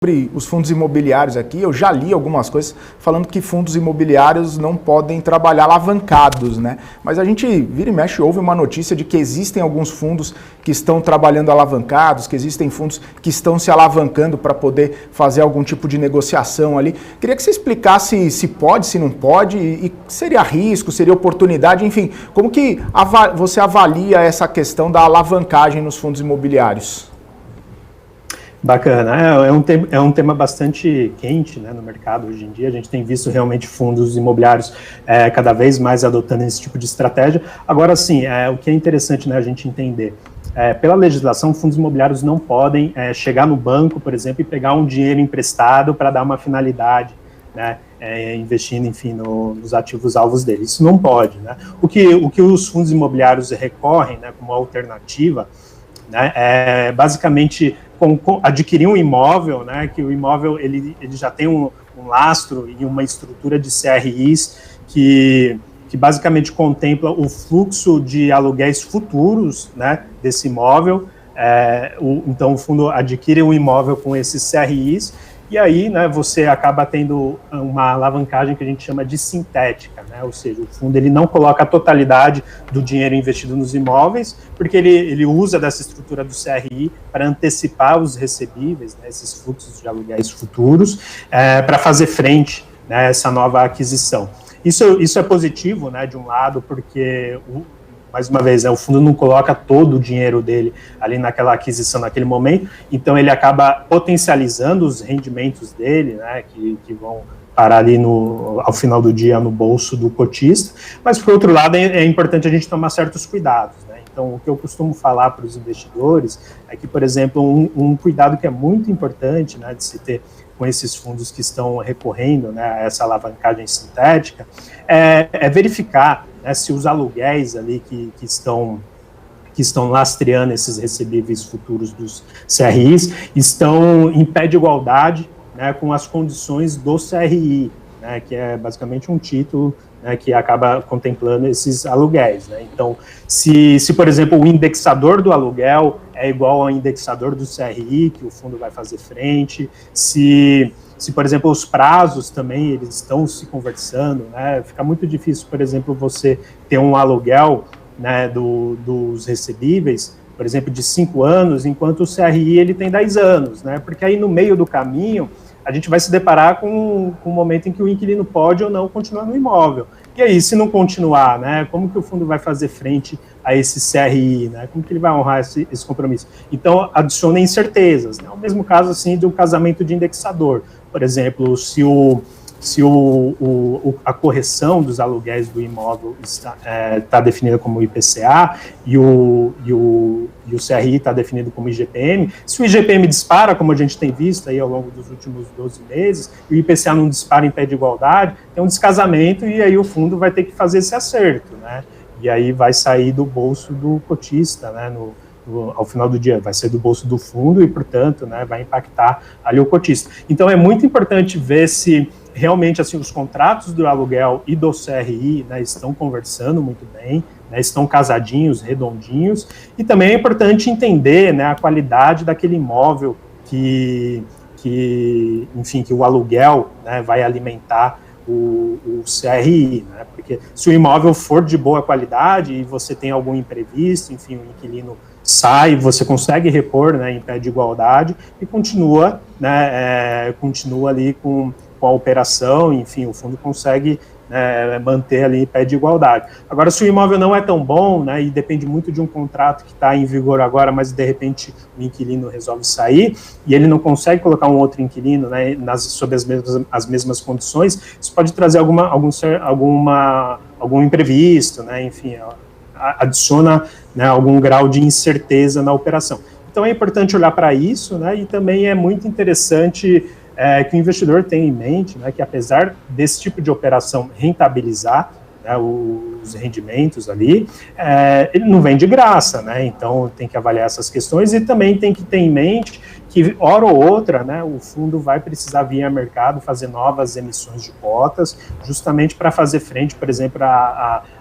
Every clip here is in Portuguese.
Sobre os fundos imobiliários aqui, eu já li algumas coisas falando que fundos imobiliários não podem trabalhar alavancados, né? Mas a gente vira e mexe, ouve uma notícia de que existem alguns fundos que estão trabalhando alavancados, que existem fundos que estão se alavancando para poder fazer algum tipo de negociação ali. Queria que você explicasse se pode, se não pode, e seria risco, seria oportunidade, enfim, como que você avalia essa questão da alavancagem nos fundos imobiliários? Bacana, é um tema bastante quente, né, no mercado hoje em dia. A gente tem visto realmente fundos imobiliários cada vez mais adotando esse tipo de estratégia. Agora sim, o que é interessante, né, a gente entender, pela legislação, fundos imobiliários não podem chegar no banco, por exemplo, e pegar um dinheiro emprestado para dar uma finalidade, né, investindo, enfim, nos ativos alvos deles. Isso não pode, né? O que os fundos imobiliários recorrem, né, como alternativa, né, é basicamente adquirir um imóvel, né, que o imóvel ele já tem um lastro e uma estrutura de CRIs que basicamente contempla o fluxo de aluguéis futuros, né, desse imóvel. Então o fundo adquire um imóvel com esses CRIs e aí, né, você acaba tendo uma alavancagem que a gente chama de sintética, né, ou seja, o fundo ele não coloca a totalidade do dinheiro investido nos imóveis, porque ele usa dessa estrutura do CRI para antecipar os recebíveis, né, esses fluxos de aluguéis futuros, para fazer frente, né, a essa nova aquisição. Isso é positivo, né, de um lado, porque mais uma vez, o fundo não coloca todo o dinheiro dele ali naquela aquisição, naquele momento, então ele acaba potencializando os rendimentos dele, né, que vão parar ali ao final do dia no bolso do cotista, mas por outro lado é importante a gente tomar certos cuidados, né? Então o que eu costumo falar para os investidores é que, por exemplo, um cuidado que é muito importante, né, de se ter com esses fundos que estão recorrendo, né, a essa alavancagem sintética, é verificar, né, se os aluguéis ali que estão lastreando esses recebíveis futuros dos CRIs estão em pé de igualdade, né, com as condições do CRI, né, que é basicamente um título, né, que acaba contemplando esses aluguéis, né? Então, se, por exemplo, o indexador do aluguel é igual ao indexador do CRI, que o fundo vai fazer frente, se por exemplo, os prazos também, eles estão se conversando, né, fica muito difícil, por exemplo, você ter um aluguel, né, dos recebíveis, por exemplo, de 5 anos, enquanto o CRI ele tem 10 anos, né, porque aí no meio do caminho a gente vai se deparar com um momento em que o inquilino pode ou não continuar no imóvel. E aí, se não continuar, né, como que o fundo vai fazer frente a esse CRI, né, como que ele vai honrar esse compromisso? Então, adiciona incertezas, né, o mesmo caso, assim, do casamento de indexador. Por exemplo, se a correção dos aluguéis do imóvel está definida como IPCA e o CRI está definido como IGPM, se o IGPM dispara, como a gente tem visto aí ao longo dos últimos 12 meses, e o IPCA não dispara em pé de igualdade, tem um descasamento e aí o fundo vai ter que fazer esse acerto, né? E aí vai sair do bolso do cotista, né, ao final do dia, vai ser do bolso do fundo e, portanto, né, vai impactar ali o cotista. Então, é muito importante ver se realmente assim, os contratos do aluguel e do CRI, né, estão conversando muito bem, né, estão casadinhos, redondinhos, e também é importante entender, né, a qualidade daquele imóvel que o aluguel, né, vai alimentar o CRI, né, porque se o imóvel for de boa qualidade e você tem algum imprevisto, enfim, o inquilino sai, você consegue repor, né, em pé de igualdade e continua, né, continua ali com a operação, enfim, o fundo consegue, né, manter ali em pé de igualdade. Agora, se o imóvel não é tão bom, né, e depende muito de um contrato que está em vigor agora, mas de repente o inquilino resolve sair e ele não consegue colocar um outro inquilino, né, sob as mesmas condições, isso pode trazer algum imprevisto, né, enfim, adiciona, né, algum grau de incerteza na operação. Então é importante olhar para isso, né, e também é muito interessante que o investidor tenha em mente, né, que apesar desse tipo de operação rentabilizar, né, os rendimentos ali, ele não vem de graça, né, então tem que avaliar essas questões e também tem que ter em mente que, hora ou outra, né, o fundo vai precisar vir ao mercado fazer novas emissões de cotas, justamente para fazer frente, por exemplo,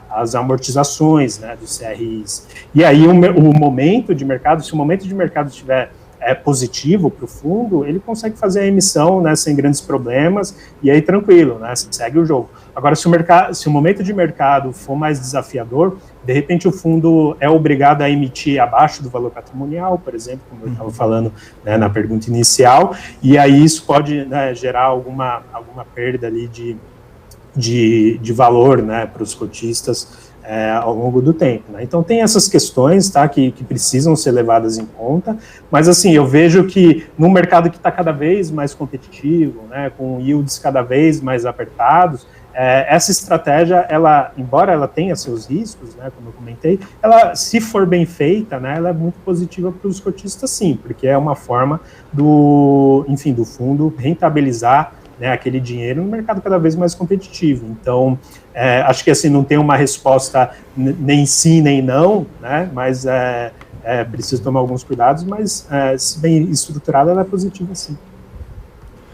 as amortizações, né, dos CRIs. E aí o momento de mercado, se o momento de mercado estiver é positivo para o fundo, ele consegue fazer a emissão, né, sem grandes problemas, e aí tranquilo, né, segue o jogo. Agora, se o momento de mercado for mais desafiador, de repente o fundo é obrigado a emitir abaixo do valor patrimonial, por exemplo, como eu estava falando, né, na pergunta inicial, e aí isso pode, né, gerar alguma perda ali de valor, né, para os cotistas ao longo do tempo, né? Então tem essas questões, tá, que precisam ser levadas em conta, mas assim, eu vejo que no mercado que está cada vez mais competitivo, né, com yields cada vez mais apertados, essa estratégia, ela, embora ela tenha seus riscos, né, como eu comentei, ela, se for bem feita, né, ela é muito positiva para os cotistas, sim, porque é uma forma do fundo rentabilizar, né, aquele dinheiro no mercado cada vez mais competitivo. Então, acho que assim, não tem uma resposta nem sim, nem não, né, mas preciso tomar alguns cuidados, mas se bem estruturada, ela é positiva, sim.